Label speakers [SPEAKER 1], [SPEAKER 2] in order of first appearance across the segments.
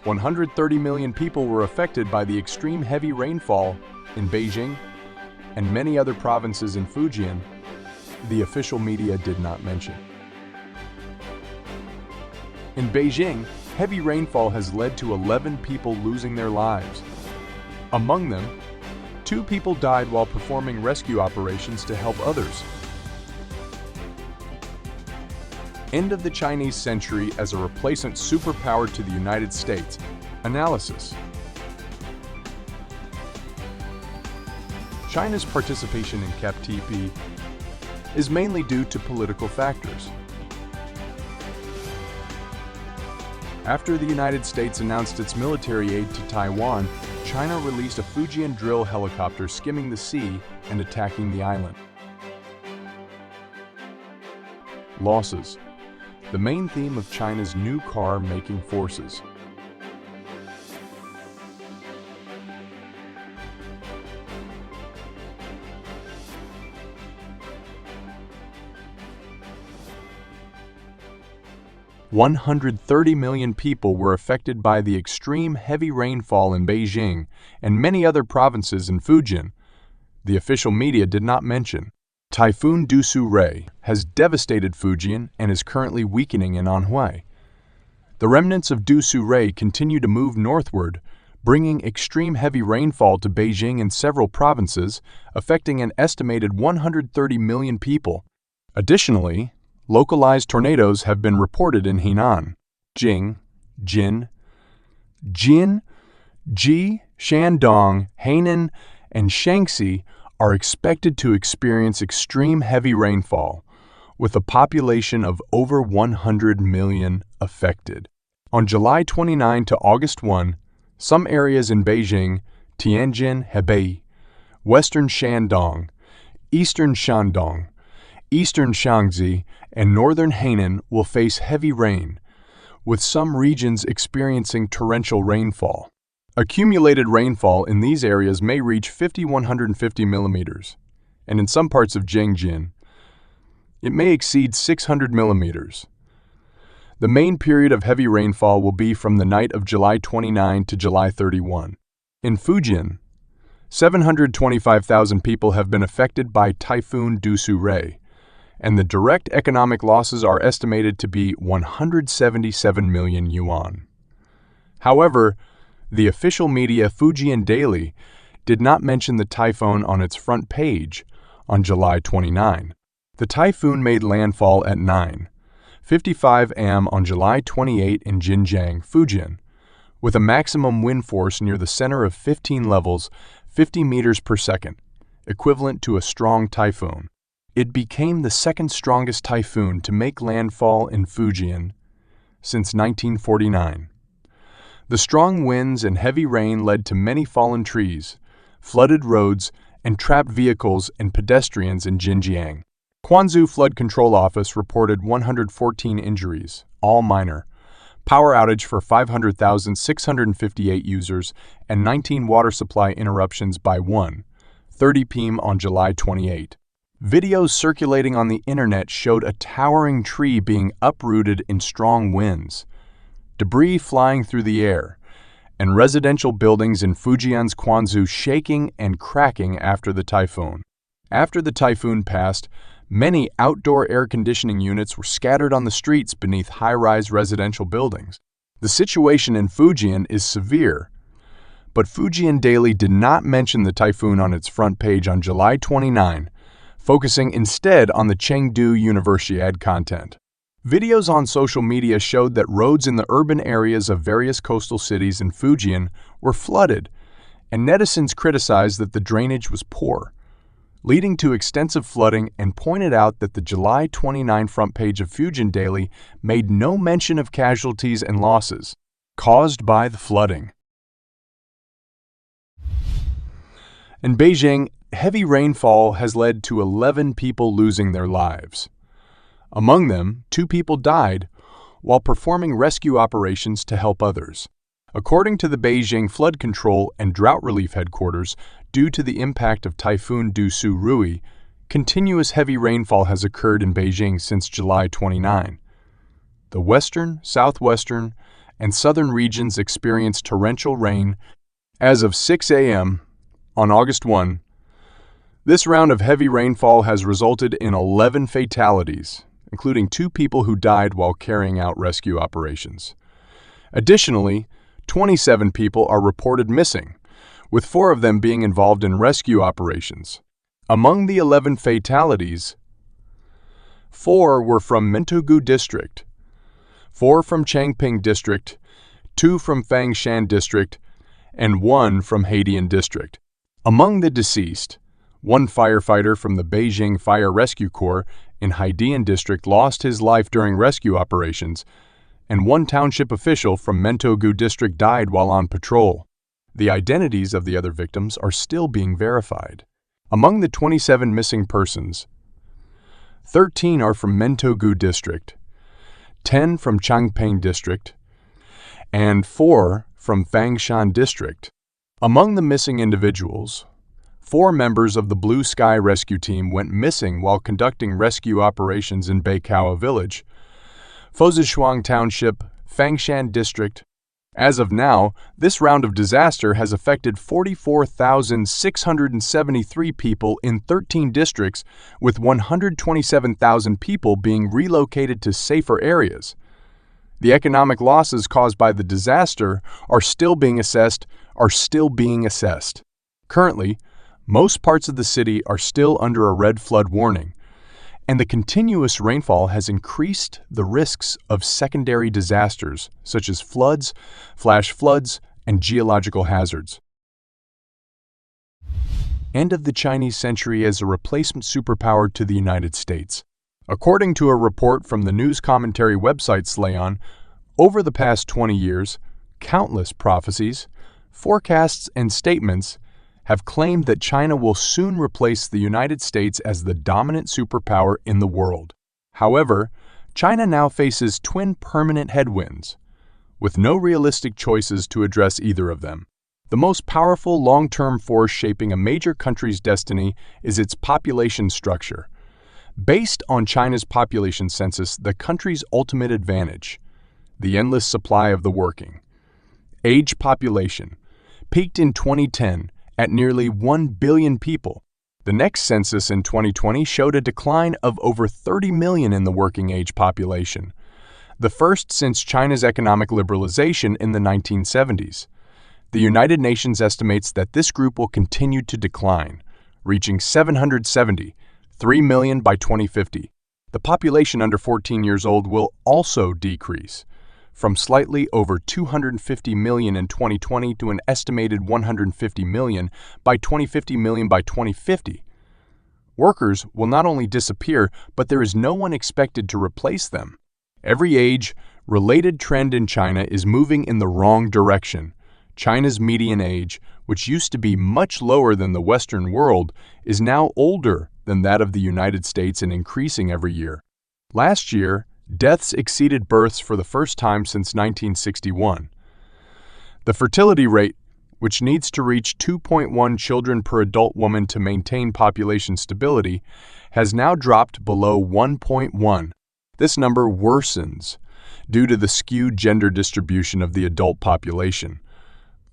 [SPEAKER 1] 130 million people were affected by the extreme heavy rainfall in Beijing and many other provinces in Fujian, the official media did not mention. In Beijing, heavy rainfall has led to 11 people losing their lives. Among them, 2 people died while performing rescue operations to help others. End of the Chinese century as a replacement superpower to the United States. Analysis. China's participation in CPTPP is mainly due to political factors. After the United States announced its military aid to Taiwan, China released a Fujian drill helicopter skimming the sea and attacking the island. Losses. The main theme of China's new car-making forces. "130 million people were affected by the extreme heavy rainfall in Beijing and many other provinces in Fujian," the official media did not mention. Typhoon Ray has devastated Fujian and is currently weakening in Anhui. The remnants of Ray continue to move northward, bringing extreme heavy rainfall to Beijing and several provinces, affecting an estimated 130 million people. Additionally, localized tornadoes have been reported in Henan, Jing, Jin, Ji, Shandong, Hainan, and Shaanxi are expected to experience extreme heavy rainfall, with a population of over 100 million affected. On July 29 to August 1, some areas in Beijing, Tianjin, Hebei, Western Shandong, Eastern Shandong, Eastern Shaanxi, and Northern Hainan will face heavy rain, with some regions experiencing torrential rainfall. Accumulated rainfall in these areas may reach 150 millimeters, and in some parts of Jiangxin, it may exceed 600 millimeters. The main period of heavy rainfall will be from the night of July 29 to July 31. In Fujian, 725,000 people have been affected by Typhoon Ray, and the direct economic losses are estimated to be 177 million yuan. However, the official media Fujian Daily did not mention the typhoon on its front page on July 29. The typhoon made landfall at 9:55 am on July 28 in Jinjiang, Fujian, with a maximum wind force near the center of 15 levels, 50 meters per second, equivalent to a strong typhoon. It became the second strongest typhoon to make landfall in Fujian since 1949. The strong winds and heavy rain led to many fallen trees, flooded roads, and trapped vehicles and pedestrians in Xinjiang. Quanzhou Flood Control Office reported 114 injuries, all minor, power outage for 500,658 users, and 19 water supply interruptions by 1:30 p.m. on July 28. Videos circulating on the internet showed a towering tree being uprooted in strong winds, debris flying through the air, and residential buildings in Fujian's Quanzhou shaking and cracking after the typhoon. After the typhoon passed, many outdoor air conditioning units were scattered on the streets beneath high-rise residential buildings. The situation in Fujian is severe, but Fujian Daily did not mention the typhoon on its front page on July 29, focusing instead on the Chengdu Universiade content. Videos on social media showed that roads in the urban areas of various coastal cities in Fujian were flooded, and netizens criticized that the drainage was poor, leading to extensive flooding, and pointed out that the July 29 front page of Fujian Daily made no mention of casualties and losses caused by the flooding. In Beijing, heavy rainfall has led to 11 people losing their lives. Among them, 2 people died while performing rescue operations to help others. According to the Beijing Flood Control and Drought Relief Headquarters, due to the impact of Typhoon Ray, continuous heavy rainfall has occurred in Beijing since July 29. The western, southwestern, and southern regions experienced torrential rain. As of 6 a.m. on August 1, this round of heavy rainfall has resulted in 11 fatalities, including 2 people who died while carrying out rescue operations. Additionally, 27 people are reported missing, with 4 of them being involved in rescue operations. Among the 11 fatalities, 4 were from Mentougu District, 4 from Changping District, 2 from Fangshan District, and 1 from Haidian District. Among the deceased, 1 firefighter from the Beijing Fire Rescue Corps in Haidian District lost his life during rescue operations, and 1 township official from Mentougu District died while on patrol. The identities of the other victims are still being verified. Among the 27 missing persons, 13 are from Mentougu District, 10 from Changping District, and 4 from Fangshan District. Among the missing individuals, 4 members of the Blue Sky Rescue Team went missing while conducting rescue operations in Beikawa Village, Fuzishuang Township, Fangshan District. As of now, this round of disaster has affected 44,673 people in 13 districts, with 127,000 people being relocated to safer areas. The economic losses caused by the disaster are still being assessed. Currently, most parts of the city are still under a red flood warning, and the continuous rainfall has increased the risks of secondary disasters such as floods, flash floods, and geological hazards. End of the Chinese century as a replacement superpower to the United States. According to a report from the news commentary website Slayon, over the past 20 years, countless prophecies, forecasts, and statements have claimed that China will soon replace the United States as the dominant superpower in the world. However, China now faces twin permanent headwinds, with no realistic choices to address either of them. The most powerful long-term force shaping a major country's destiny is its population structure. Based on China's population census, the country's ultimate advantage, the endless supply of the working age population, peaked in 2010 at nearly 1 billion people. The next census in 2020 showed a decline of over 30 million in the working age population, the first since China's economic liberalization in the 1970s. The United Nations estimates that this group will continue to decline, reaching 773 million by 2050. The population under 14 years old will also decrease, from slightly over 250 million in 2020 to an estimated 150 million by 2050. Workers will not only disappear, but there is no one expected to replace them. Every age-related trend in China is moving in the wrong direction. China's median age, which used to be much lower than the Western world, is now older than that of the United States and increasing every year. Last year, deaths exceeded births for the first time since 1961. The fertility rate, which needs to reach 2.1 children per adult woman to maintain population stability, has now dropped below 1.1. This number worsens due to the skewed gender distribution of the adult population,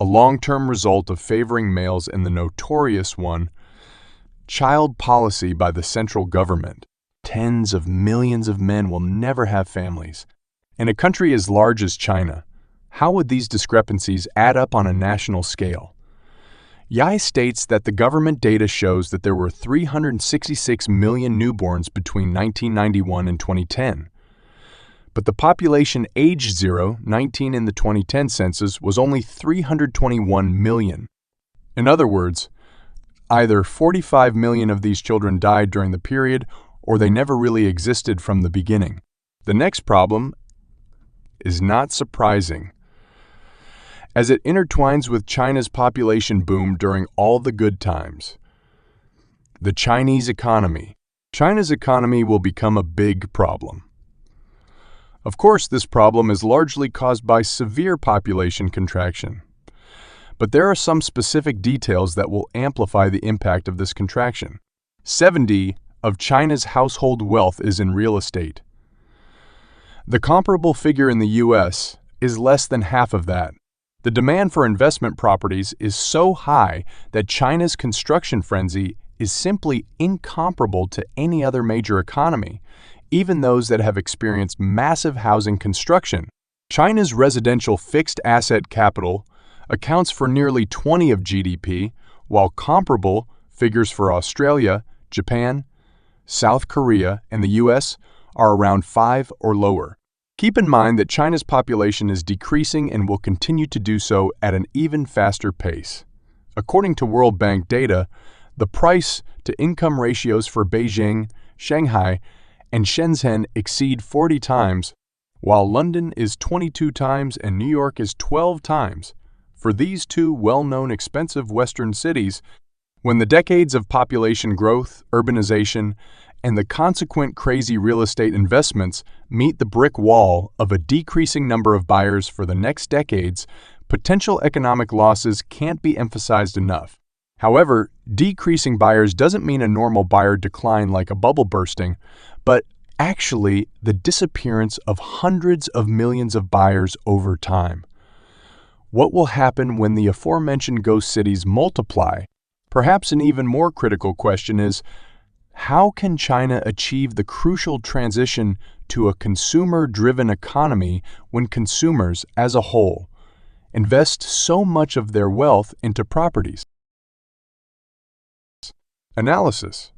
[SPEAKER 1] a long-term result of favoring males and the notorious one-child policy by the central government. Tens of millions of men will never have families. In a country as large as China, how would these discrepancies add up on a national scale? Yai states that the government data shows that there were 366 million newborns between 1991 and 2010. But the population age 0-19 in the 2010 census was only 321 million. In other words, either 45 million of these children died during the period, or they never really existed from the beginning. The next problem is not surprising, as it intertwines with China's population boom during all the good times. The Chinese economy. China's economy will become a big problem. Of course, this problem is largely caused by severe population contraction. But there are some specific details that will amplify the impact of this contraction. 70% of China's household wealth is in real estate. The comparable figure in the U.S., is less than half of that. The demand for investment properties is so high that China's construction frenzy is simply incomparable to any other major economy, even those that have experienced massive housing construction. China's residential fixed asset capital accounts for nearly 20% of GDP, while comparable figures for Australia, Japan, South Korea, and the US are around 5% or lower. Keep in mind that China's population is decreasing and will continue to do so at an even faster pace. According to World Bank data, the price-to-income ratios for Beijing, Shanghai, and Shenzhen exceed 40 times, while London is 22 times and New York is 12 times. For these two well-known expensive Western cities, when the decades of population growth, urbanization, and the consequent crazy real estate investments meet the brick wall of a decreasing number of buyers for the next decades, potential economic losses can't be emphasized enough. However, decreasing buyers doesn't mean a normal buyer decline like a bubble bursting, but actually the disappearance of hundreds of millions of buyers over time. What will happen when the aforementioned ghost cities multiply? Perhaps an even more critical question is, how can China achieve the crucial transition to a consumer-driven economy when consumers, as a whole, invest so much of their wealth into properties? Analysis.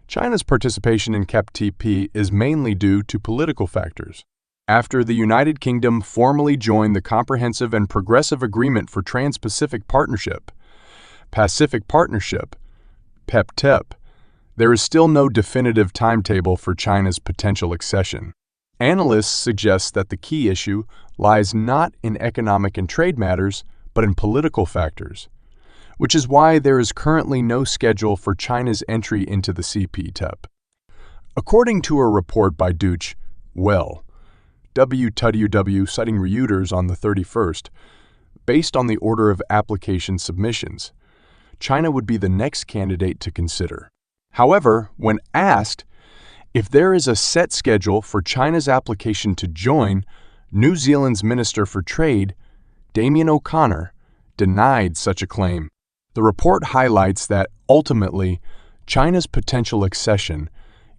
[SPEAKER 1] China's participation in CPTPP is mainly due to political factors. After the United Kingdom formally joined the Comprehensive and Progressive Agreement for Trans-Pacific Partnership, Pacific Partnership, PEPTEP, there is still no definitive timetable for China's potential accession. Analysts suggest that the key issue lies not in economic and trade matters, but in political factors, which is why there is currently no schedule for China's entry into the CPTPP. According to a report by Deutsche Welle, WWW citing Reuters on the 31st, based on the order of application submissions, China would be the next candidate to consider. However, when asked if there is a set schedule for China's application to join, New Zealand's Minister for Trade, Damien O'Connor, denied such a claim. The report highlights that, ultimately, China's potential accession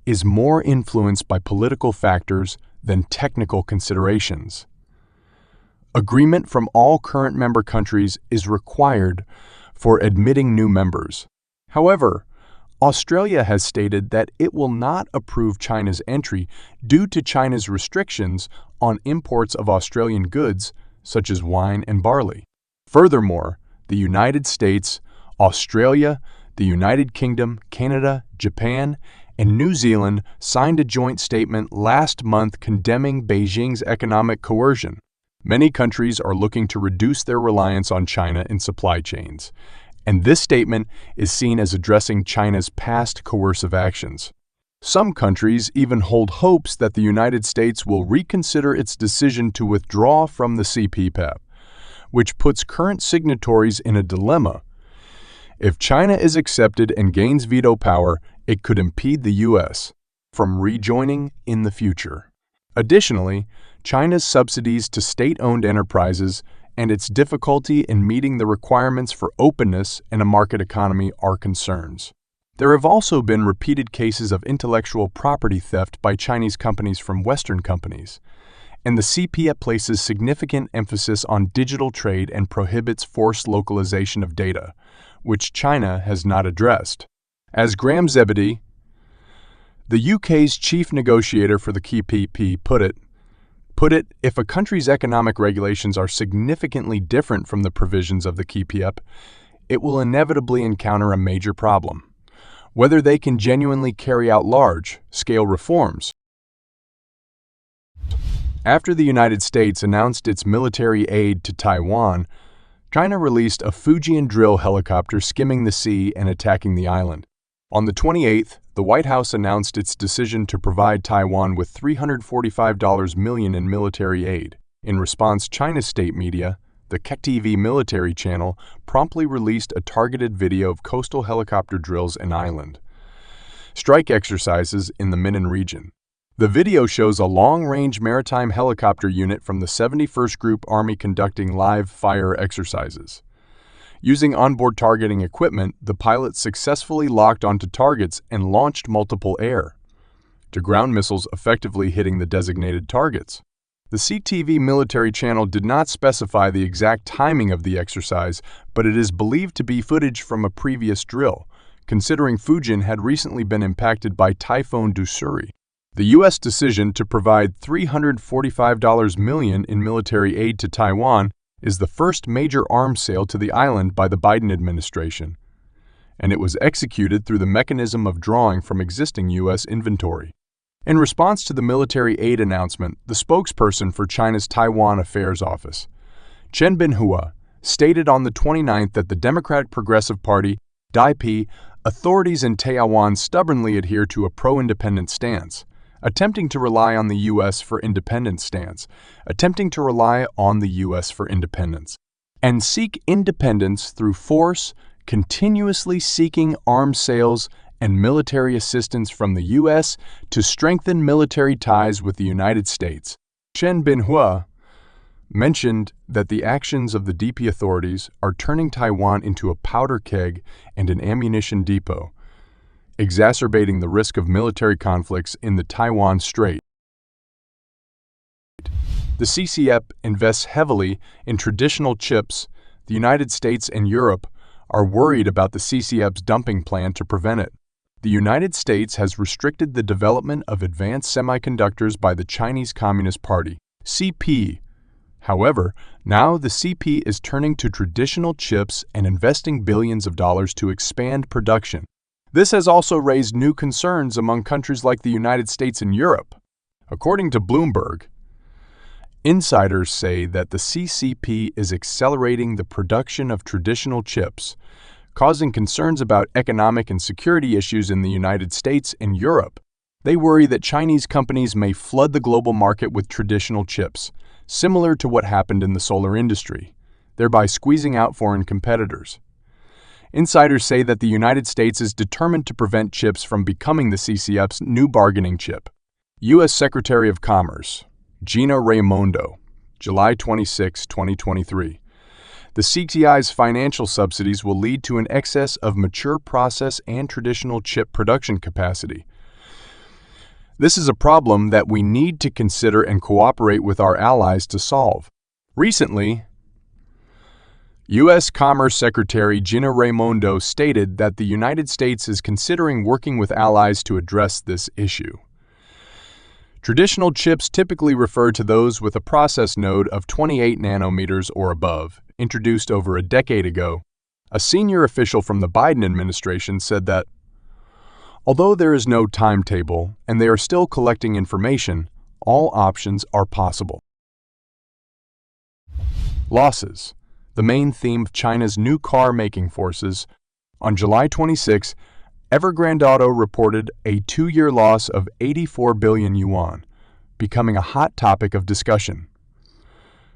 [SPEAKER 1] is more influenced by political factors than technical considerations. Agreement from all current member countries is required for admitting new members. However, Australia has stated that it will not approve China's entry due to China's restrictions on imports of Australian goods, such as wine and barley. Furthermore, the United States, Australia, the United Kingdom, Canada, Japan, and New Zealand signed a joint statement last month condemning Beijing's economic coercion. Many countries are looking to reduce their reliance on China in supply chains, and this statement is seen as addressing China's past coercive actions. Some countries even hold hopes that the United States will reconsider its decision to withdraw from the CPTPP, which puts current signatories in a dilemma. If China is accepted and gains veto power, it could impede the U.S. from rejoining in the future. Additionally, China's subsidies to state-owned enterprises and its difficulty in meeting the requirements for openness in a market economy are concerns. There have also been repeated cases of intellectual property theft by Chinese companies from Western companies, and the CPTPP places significant emphasis on digital trade and prohibits forced localization of data, which China has not addressed. As Graham Zebedee, the UK's chief negotiator for the CPTPP, put it, if a country's economic regulations are significantly different from the provisions of the CPTPP, it will inevitably encounter a major problem. Whether they can genuinely carry out large-scale reforms. After the United States announced its military aid to Taiwan, China released a Fujian drill helicopter skimming the sea and attacking the island. On the 28th, the White House announced its decision to provide Taiwan with $345 million in military aid. In response, China's state media, the KTV military channel, promptly released a targeted video of coastal helicopter drills in island strike exercises in the Minnan region. The video shows a long-range maritime helicopter unit from the 71st Group Army conducting live fire exercises. Using onboard targeting equipment, the pilots successfully locked onto targets and launched multiple air-to-ground missiles, effectively hitting the designated targets. The CTV military channel did not specify the exact timing of the exercise, but it is believed to be footage from a previous drill, considering Fujian had recently been impacted by Typhoon Dousuri. The U.S. decision to provide $345 million in military aid to Taiwan is the first major arms sale to the island by the Biden administration, and it was executed through the mechanism of drawing from existing U.S. inventory. In response to the military aid announcement, the spokesperson for China's Taiwan Affairs Office, Chen Binhua, stated on the 29th that the Democratic Progressive Party, DPP, authorities in Taiwan stubbornly adhere to a pro-independent stance, attempting to rely on the U.S. for independence, and seek independence through force, continuously seeking arms sales and military assistance from the U.S. to strengthen military ties with the United States. Chen Binhua mentioned that the actions of the DP authorities are turning Taiwan into a powder keg and an ammunition depot, exacerbating the risk of military conflicts in the Taiwan Strait. The CCP invests heavily in traditional chips. The United States and Europe are worried about the CCP's dumping plan to prevent it. The United States has restricted the development of advanced semiconductors by the Chinese Communist Party, CP. However, now the CP is turning to traditional chips and investing billions of dollars to expand production. This has also raised new concerns among countries like the United States and Europe. According to Bloomberg, insiders say that the CCP is accelerating the production of traditional chips, causing concerns about economic and security issues in the United States and Europe. They worry that Chinese companies may flood the global market with traditional chips, similar to what happened in the solar industry, thereby squeezing out foreign competitors. Insiders say that the United States is determined to prevent chips from becoming the CCP's new bargaining chip. U.S. Secretary of Commerce Gina Raimondo, July 26, 2023. The CTI's financial subsidies will lead to an excess of mature process and traditional chip production capacity. This is a problem that we need to consider and cooperate with our allies to solve. Recently, U.S. Commerce Secretary Gina Raimondo stated that the United States is considering working with allies to address this issue. Traditional chips typically refer to those with a process node of 28 nanometers or above, introduced over a decade ago. A senior official from the Biden administration said that, although there is no timetable and they are still collecting information, all options are possible. Losses. The main theme of China's new car-making forces. On July 26, Evergrande Auto reported a two-year loss of 84 billion yuan, becoming a hot topic of discussion.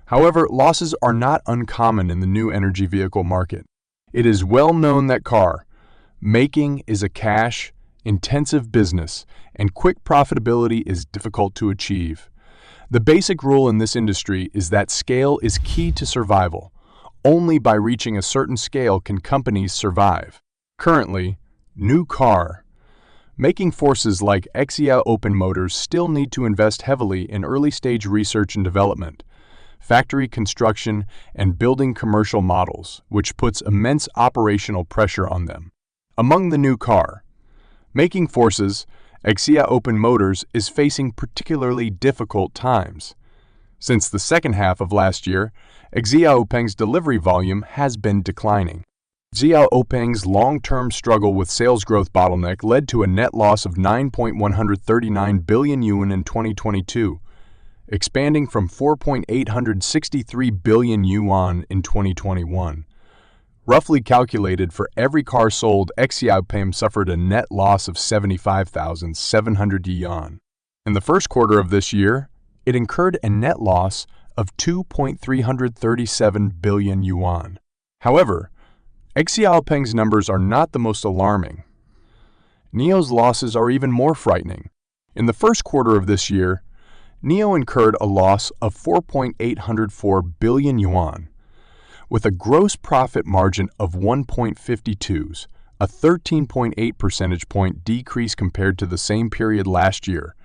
[SPEAKER 1] However, losses are not uncommon in the new energy vehicle market. It is well known that car making is a cash-intensive business, and quick profitability is difficult to achieve. The basic rule in this industry is that scale is key to survival. Only by reaching a certain scale can companies survive. Currently, new car making forces like Xia Open Motors still need to invest heavily in early-stage research and development, factory construction, and building commercial models, which puts immense operational pressure on them. Among the new car making forces, Xia Open Motors is facing particularly difficult times. Since the second half of last year, Xiaopeng's delivery volume has been declining. Xiaopeng's long-term struggle with sales growth bottleneck led to a net loss of 9.139 billion yuan in 2022, expanding from 4.863 billion yuan in 2021. Roughly calculated, for every car sold, Xiaopeng suffered a net loss of 75,700 yuan. In the first quarter of this year, it incurred a net loss of 2.337 billion yuan. However, Xiaopeng's numbers are not the most alarming. NIO's losses are even more frightening. In the first quarter of this year, NIO incurred a loss of 4.804 billion yuan, with a gross profit margin of 1.52s, a 13.8 percentage point decrease compared to the same period last year,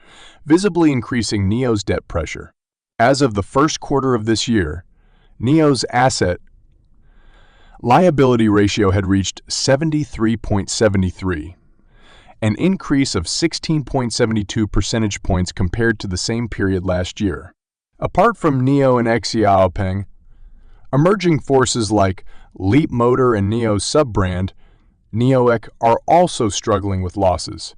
[SPEAKER 1] visibly increasing NIO's debt pressure. As of the first quarter of this year, NIO's asset-liability ratio had reached 73.73, an increase of 16.72 percentage points compared to the same period last year. Apart from NIO and Xiaopeng, emerging forces like Leapmotor and NIO's sub-brand, NIOEC, are also struggling with losses.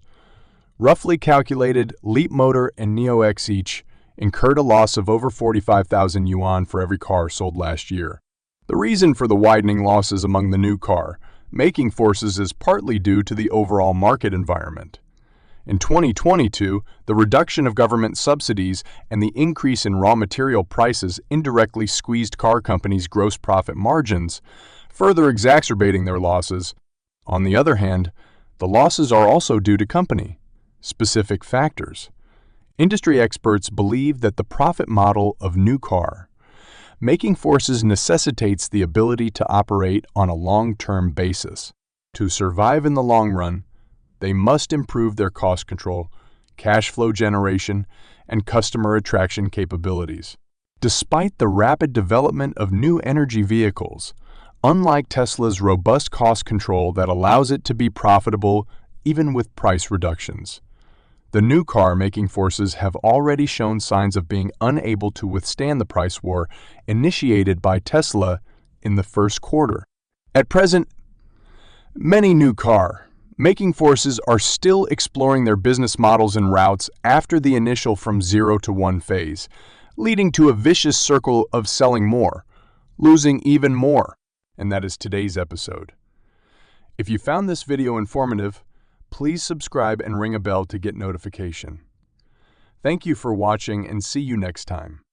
[SPEAKER 1] Roughly calculated, Leapmotor and NIOEC each incurred a loss of over 45,000 yuan for every car sold last year. The reason for the widening losses among the new car making forces is partly due to the overall market environment. In 2022, the reduction of government subsidies and the increase in raw material prices indirectly squeezed car companies' gross profit margins, further exacerbating their losses. On the other hand, the losses are also due to company-specific factors. Industry experts believe that the profit model of new car making forces necessitates the ability to operate on a long-term basis. To survive in the long run, they must improve their cost control, cash flow generation, and customer attraction capabilities. Despite the rapid development of new energy vehicles, unlike Tesla's robust cost control that allows it to be profitable even with price reductions, the new car-making forces have already shown signs of being unable to withstand the price war initiated by Tesla in the first quarter. At present, many new car-making forces are still exploring their business models and routes after the initial from 0 to 1 phase, leading to a vicious circle of selling more, losing even more. And that is today's episode. If you found this video informative, please subscribe and ring a bell to get notification. Thank you for watching and see you next time.